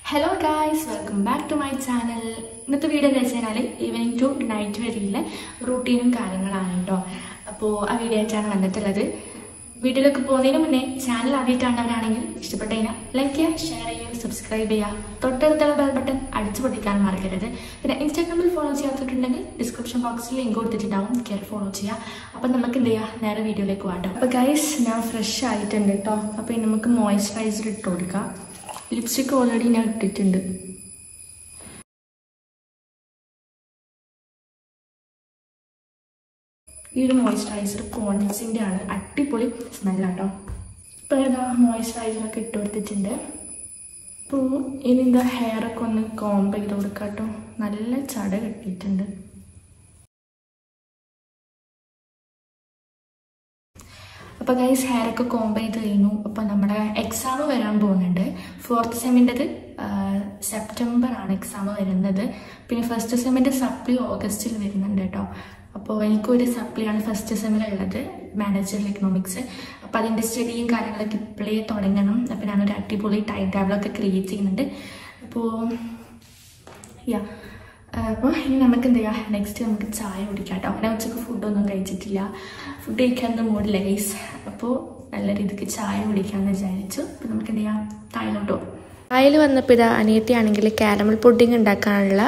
Hello guys, welcome back to my channel. ഇന്നത്തെ video എന്ന് വെച്ചാൽ ഈവനിങ് ടു നൈറ്റ് വരെയുള്ള റൂട്ടീനും കാര്യങ്ങളാണ് കേട്ടോ. അപ്പോൾ ആ വീഡിയോ ആയിട്ടാണ് വന്നിട്ടുള്ളത്. വീഡിയോയിലേക്ക് പോകുന്നതിന് മുന്നേ ചാനൽ ആദ്യമായിട്ടാണവരാണെങ്കിൽ ഇഷ്ടപ്പെട്ട കഴിഞ്ഞാൽ ലൈക്ക് ചെയ്യുക, ഷെയർ ചെയ്യുക, സബ്സ്ക്രൈബ് ചെയ്യുക, തൊട്ടടുത്തുള്ള ബെൽ ബട്ടൺ അടിച്ചു പൊട്ടിക്കാൻ മറക്കരുത്. പിന്നെ ഇൻസ്റ്റാഗ്രാമിൽ ഫോളോ ചെയ്യാത്തിട്ടുണ്ടെങ്കിൽ ഡിസ്ക്രിപ്ഷൻ ബോക്സിൽ ലിങ്ക് കൊടുത്തിട്ടുണ്ടാവും, കയറി ഫോളോ ചെയ്യുക. അപ്പം നമുക്ക് എന്ത് ചെയ്യുക, നേരെ വീഡിയോയിലേക്ക് പോകാം. അപ്പോൾ ഗൈസ് ഞാൻ ഫ്രഷ് ആയിട്ടുണ്ട് കേട്ടോ. അപ്പോൾ ഇനി നമുക്ക് മോയ്സ്ചറൈസർ ഇട്ട് കൊടുക്കാം. ലിപ്സ്റ്റിക് ഓൾറെഡി ഞാൻ ഇട്ടിട്ടുണ്ട്. ഈ ഒരു മോയ്സ്ചറൈസർ കോൺസിൻ്റെ ആണ്, അടിപൊളി സ്മെല്ലാട്ടോ. ഇപ്പോൾ ഏതാ മോയ്സ്ചറൈസറൊക്കെ ഇട്ട് കൊടുത്തിട്ടുണ്ട്. അപ്പോൾ ഇനി എന്താ ഹെയറൊക്കെ ഒന്ന് കോംബ് ചെയ്ത് കൊടുക്കാം കേട്ടോ. നല്ല ചട കെട്ടിയിട്ടുണ്ട്. അപ്പോൾ ഗൈസ് ഹെയറൊക്കെ കോംബ് ചെയ്ത് കഴിഞ്ഞു. അപ്പോൾ നമ്മുടെ എക്സാം വരാൻ പോകുന്നുണ്ട്. 4th സെമ്മിൻ്റെത് സെപ്റ്റംബർ ആണ് എക്സാം വരുന്നത്. പിന്നെ ഫസ്റ്റ് സെമ്മിൻ്റെ സപ്ലി ഓഗസ്റ്റിൽ വരുന്നുണ്ട് കേട്ടോ. അപ്പോൾ എനിക്കൊരു സപ്ലിയാണ് ഫസ്റ്റ് സെമ്മിലുള്ളത്, മാനേജറൽ എക്കണോമിക്സ്. അപ്പോൾ അതിൻ്റെ സ്റ്റഡിയും കാര്യങ്ങളൊക്കെ ഇപ്പോഴേ തുടങ്ങണം. അപ്പോൾ ഞാനൊരു അടിപൊളി ടൈം ടേബിളൊക്കെ ക്രിയേറ്റ് ചെയ്യുന്നുണ്ട്. അപ്പോൾ അപ്പോൾ ഇനി നമുക്ക് എന്ത് ചെയ്യാം, നെക്സ്റ്റ് നമുക്ക് ചായ കുടിക്കാം കേട്ടോ. ഞാൻ ഉച്ചക്ക് ഫുഡൊന്നും കഴിച്ചിട്ടില്ല, ഫുഡ് കഴിക്കാനൊന്നും മൂടില്ല ഗൈസ്. അപ്പോൾ നല്ല രീതിക്ക് ചായ കുടിക്കാമെന്ന് വിചാരിച്ചു. അപ്പോൾ നമുക്ക് എന്ത് ചെയ്യാം, താഴോട്ട് പോകും. തായിൽ വന്നപ്പോൾ ഇതാ അനിയത്തിയാണെങ്കിൽ കാരമൽ പുഡിങ് ഉണ്ടാക്കാനുള്ള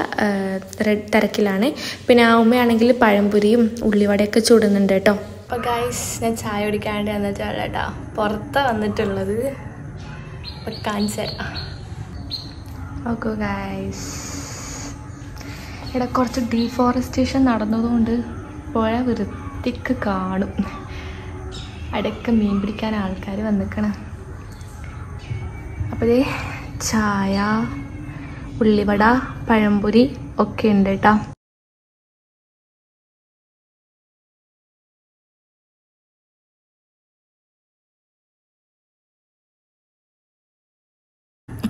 തിരക്കിലാണ്. പിന്നെ ഉമ്മയാണെങ്കിൽ പഴംപൊരിയും ഉള്ളിവടയൊക്കെ ചൂടുന്നുണ്ട് കേട്ടോ. അപ്പോൾ ഗൈസ് ഞാൻ ചായ കുടിക്കാണ്ട് വന്നിട്ടാണ് കേട്ടോ പുറത്താണ് വന്നിട്ടുള്ളത്. അപ്പോൾ കാണിച്ചു തരാം. ഓക്കെ ഗൈസ്, ഇവിടെ കുറച്ച് ഡീഫോറസ്റ്റേഷൻ നടന്നതുകൊണ്ട് പുഴ വൃത്തിക്ക് കാണും. അടക്ക മീൻ പിടിക്കാൻ ആൾക്കാർ വന്നിക്കണം. അപ്പോൾ ഇതേ ചായ, ഉള്ളിവട, പഴംപൊരി ഒക്കെ ഉണ്ട് കേട്ടോ.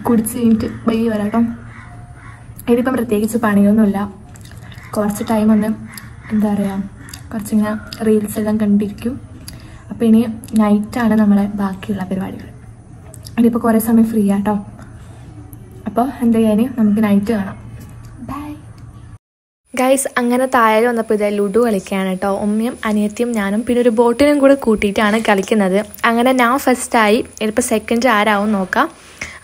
കുടിച്ച് കഴിഞ്ഞിട്ട് ബൈ വരാട്ടോ. ഇതിപ്പം പ്രത്യേകിച്ച് പണിയൊന്നുമില്ല. കുറച്ച് ടൈം ഒന്ന് എന്താ പറയുക, കുറച്ചിങ്ങനെ റീൽസ് എല്ലാം കണ്ടിരിക്കും. അപ്പോൾ ഇനി നൈറ്റാണ് നമ്മളെ ബാക്കിയുള്ള പരിപാടികൾ. ഇനിയിപ്പോൾ കുറേ സമയം ഫ്രീ ആട്ടോ. അപ്പോൾ എന്താ ചെയ്യാൻ, നമുക്ക് നൈറ്റ് കാണാം. Bye guys. അങ്ങനെ താഴെ വന്നപ്പോൾ ഇത് ലുഡു കളിക്കുകയാണ് കേട്ടോ. ഉമ്മയും അനിയത്തിയും ഞാനും പിന്നെ ഒരു ബോട്ടിനും കൂടെ കൂട്ടിയിട്ടാണ് കളിക്കുന്നത്. അങ്ങനെ ഞാൻ ഫസ്റ്റായി. ഇനിയിപ്പോൾ സെക്കൻഡ് ആരാവും നോക്കാം.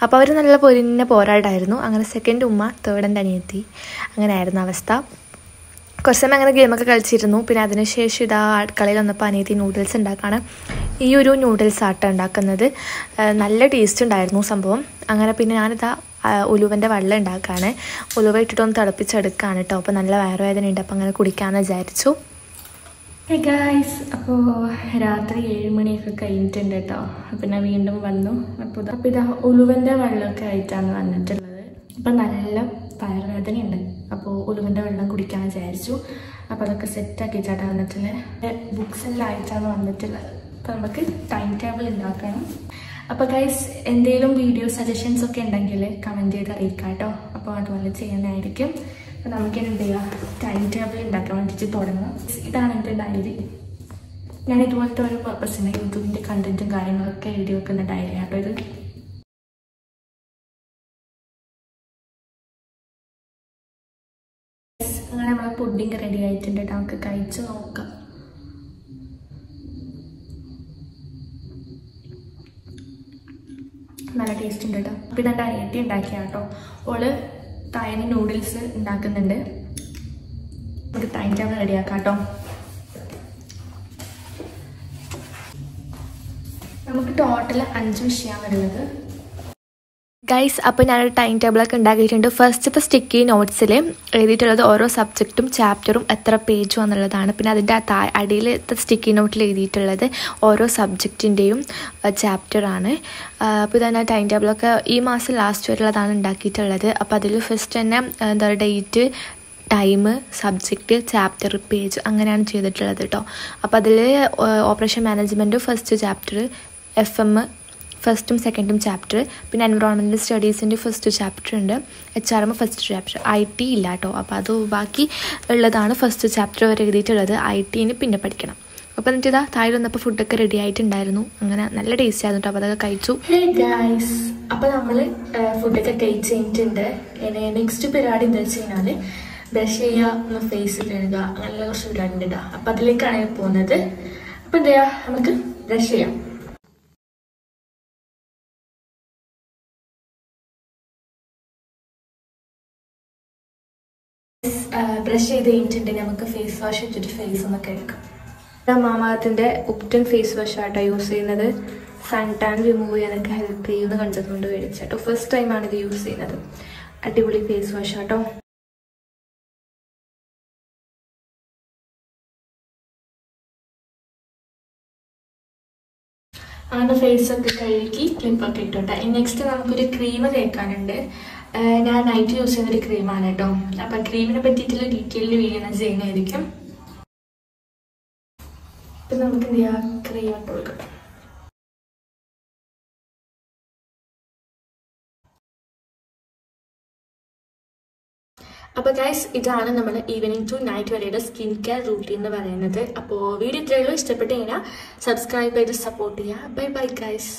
അപ്പോൾ അവർ നല്ല പൊരിഞ്ഞ പോരാട്ടമായിരുന്നു. അങ്ങനെ സെക്കൻഡ് ഉമ്മ, തേർഡ് എൻ്റെ അനിയത്തി. അങ്ങനെയായിരുന്നു അവസ്ഥ. കുറച്ച് സമയം അങ്ങനെ ഗെയിമൊക്കെ കളിച്ചിരുന്നു. പിന്നെ അതിനുശേഷം ഇതാ അടുക്കളയിൽ വന്നപ്പോൾ അനിയത്തി നൂഡിൽസ് ഉണ്ടാക്കുകയാണ്. ഈ ഒരു നൂഡിൽസ് ആട്ടം ഉണ്ടാക്കുന്നത് നല്ല ടേസ്റ്റ് ഉണ്ടായിരുന്നു സംഭവം. അങ്ങനെ പിന്നെ ഞാനിതാ ഉലുവൻ്റെ വെള്ളം ഉണ്ടാക്കുകയാണ്. ഉലുവ ഇട്ടിട്ടൊന്ന് തിളപ്പിച്ചെടുക്കുകയാണ് കേട്ടോ. അപ്പോൾ നല്ല വയറുവേദന ഉണ്ട്, അപ്പോൾ അങ്ങനെ കുടിക്കാമെന്ന് വിചാരിച്ചു. ഹേ ഗായ്സ്, അപ്പോൾ രാത്രി 7 മണിയൊക്കെ കഴിഞ്ഞിട്ടുണ്ട് കേട്ടോ. പിന്നെ വീണ്ടും വന്നു. അപ്പോൾ ഇതാ ഉലുവൻ്റെ വെള്ളമൊക്കെ ആയിട്ടാണ് വന്നിട്ടുള്ളത്. അപ്പം നല്ല വയറുവേദനയുണ്ട്. അപ്പോൾ ഉലുവൻ്റെ വെള്ളം കുടിക്കാമെന്ന് വിചാരിച്ചു. അപ്പോൾ അതൊക്കെ സെറ്റാക്കിയിട്ടാണ് വന്നിട്ടുള്ളത്. ബുക്സ് എല്ലാം ആയിട്ടാണ് വന്നിട്ടുള്ളത്. അപ്പോൾ നമുക്ക് ടൈം ടേബിൾ ഉണ്ടാക്കണം. അപ്പോൾ ഗൈസ് എന്തെങ്കിലും വീഡിയോ സജഷൻസ് ഒക്കെ ഉണ്ടെങ്കിൽ കമൻറ്റ് ചെയ്ത് അറിയിക്കാം കേട്ടോ. അപ്പോൾ അതുപോലെ ചെയ്യുന്നതായിരിക്കും. അപ്പോൾ നമുക്കിനി എന്ത് ചെയ്യാം, ടൈം ടേബിൾ ഉണ്ടാക്കാൻ വേണ്ടിയിട്ട് തുടങ്ങാം. ഇതാണ് എൻ്റെ ഡയറി. ഞാൻ ഇതുപോലത്തെ ഒരു പർപ്പസിന് യൂട്യൂബിൻ്റെ കണ്ടൻറ്റും കാര്യങ്ങളൊക്കെ എഴുതി വെക്കുന്ന ഡയറി കേട്ടോ ഇത്. അങ്ങനെ നമ്മളെ പുഡിങ് റെഡി ആയിട്ടുണ്ട് കേട്ടോ. നമുക്ക് കഴിച്ച് നോക്കാം. നല്ല ടേസ്റ്റ് ഉണ്ട് കേട്ടോ. അപ്പോൾ ഇതെൻ്റെ അനിയത്തി ഉണ്ടാക്കിയ കേട്ടോ. ഓള് തായന് നൂഡിൽസ് ഉണ്ടാക്കുന്നുണ്ട്. നമുക്ക് ടൈം ടേബിൾ റെഡിയാക്കാം കേട്ടോ. നമുക്ക് ടോട്ടൽ 5 വിഷയമാണുള്ളത്. ഗൈസ്, അപ്പോൾ ഞാനൊരു ടൈം ടേബിളൊക്കെ ഉണ്ടാക്കിയിട്ടുണ്ട്. ഫസ്റ്റത്തെ സ്റ്റിക്കി നോട്ട്സിൽ എഴുതിയിട്ടുള്ളത് ഓരോ സബ്ജക്റ്റും ചാപ്റ്ററും എത്ര പേജും എന്നുള്ളതാണ്. പിന്നെ അതിൻ്റെ അടിയിലത്തെ സ്റ്റിക്കി നോട്ടിൽ എഴുതിയിട്ടുള്ളത് ഓരോ സബ്ജക്റ്റിൻ്റെയും ചാപ്റ്ററാണ്. അപ്പോൾ ഇതാണ് ടൈം ടേബിളൊക്കെ ഈ മാസം ലാസ്റ്റ് വരെയുള്ളതാണ് ഉണ്ടാക്കിയിട്ടുള്ളത്. അപ്പോൾ അതിൽ ഫസ്റ്റ് തന്നെ എന്താ പറയുക, date, time, subject, chapter, page അങ്ങനെയാണ് ചെയ്തിട്ടുള്ളത് കേട്ടോ. അപ്പോൾ അതിൽ operation management first chapter, FM ഫസ്റ്റും സെക്കൻഡും ചാപ്റ്റർ, പിന്നെ എൻവറോൺമെൻറ്റൽ സ്റ്റഡീസിൻ്റെ ഫസ്റ്റ് ചാപ്റ്റർ ഉണ്ട്, HRM ഫസ്റ്റ് ചാപ്റ്റർ. IT ഇല്ല കേട്ടോ. അപ്പോൾ അത് ബാക്കി ഉള്ളതാണ് ഫസ്റ്റ് ചാപ്റ്റർ വരെ എഴുതിയിട്ടുള്ളത്. IT പിന്നെ പഠിക്കണം. അപ്പോൾ എന്നിട്ട് ഇതാ താഴെ വന്നപ്പോൾ ഫുഡൊക്കെ റെഡി ആയിട്ടുണ്ടായിരുന്നു. അങ്ങനെ നല്ല ടേസ്റ്റ് ആയിരുന്നു കേട്ടോ. അപ്പോൾ അതൊക്കെ കഴിച്ചു. ഹേ ഗൈസ്, അപ്പോൾ നമ്മൾ ഫുഡൊക്കെ കഴിച്ച് കഴിഞ്ഞിട്ടുണ്ട്. നെക്സ്റ്റ് പരിപാടി എന്താ വെച്ച് കഴിഞ്ഞാൽ ബ്രഷ് ചെയ്യുക, ഫേസ് കഴുകുക, അങ്ങനെ കുറച്ച് പരിപാടി ഉണ്ട്. അപ്പം അതിലേക്കാണ് പോകുന്നത്. അപ്പം എന്താ ചെയ്യുക, നമുക്ക് ബ്രഷ് ചെയ്യാം. ബ്രഷ് ചെയ്ത് കഴിഞ്ഞിട്ടുണ്ട്. നമുക്ക് ഫേസ് വാഷ് ഇട്ടിട്ട് ഫേസ് ഒന്ന് കഴുകാം. മാമാഅർത്തിൻ്റെ ഉപ്റ്റൻ ഫേസ് വാഷ് ആട്ടോ യൂസ് ചെയ്യുന്നത്. സൺ ടാൻ റിമൂവ് ചെയ്യാനൊക്കെ ഹെൽപ്പ് ചെയ്യുമെന്ന് കണ്ടതുകൊണ്ട് മേടിച്ചാട്ടോ. ഫസ്റ്റ് ടൈമാണ് ഇത് യൂസ് ചെയ്യുന്നത്. അടിപൊളി ഫേസ് വാഷ് ആട്ടോ. അങ്ങനെ ഫേസൊക്കെ കഴുകി ക്ലിപ്പൊക്കെ ഇട്ടോട്ടെ. നെക്സ്റ്റ് നമുക്കൊരു ക്രീം തേക്കാനുണ്ട്. ഞാൻ നൈറ്റ് യൂസ് ചെയ്യുന്നൊരു ക്രീമാണ് കേട്ടോ. അപ്പം ക്രീമിനെ പറ്റിയിട്ടുള്ള ഡീറ്റെയിൽഡ് വീഡിയോ ഞാൻ ചെയ്യുന്നതായിരിക്കും. അപ്പം നമുക്ക് എന്ത് ചെയ്യാം, ക്രീം ഇട്ട് കൊടുക്കാം. അപ്പോൾ ഗൈസ്, ഇതാണ് നമ്മൾ ഈവനിങ് ടു നൈറ്റ് വരെയുടെ സ്കിൻ കെയർ റൂട്ടീൻ എന്ന് പറയുന്നത്. അപ്പോൾ വീഡിയോ ഇത്രയുള്ളൂ. ഇഷ്ടപ്പെട്ട് കഴിഞ്ഞാൽ സബ്സ്ക്രൈബ് ചെയ്ത് സപ്പോർട്ട് ചെയ്യുക. Bye bye guys.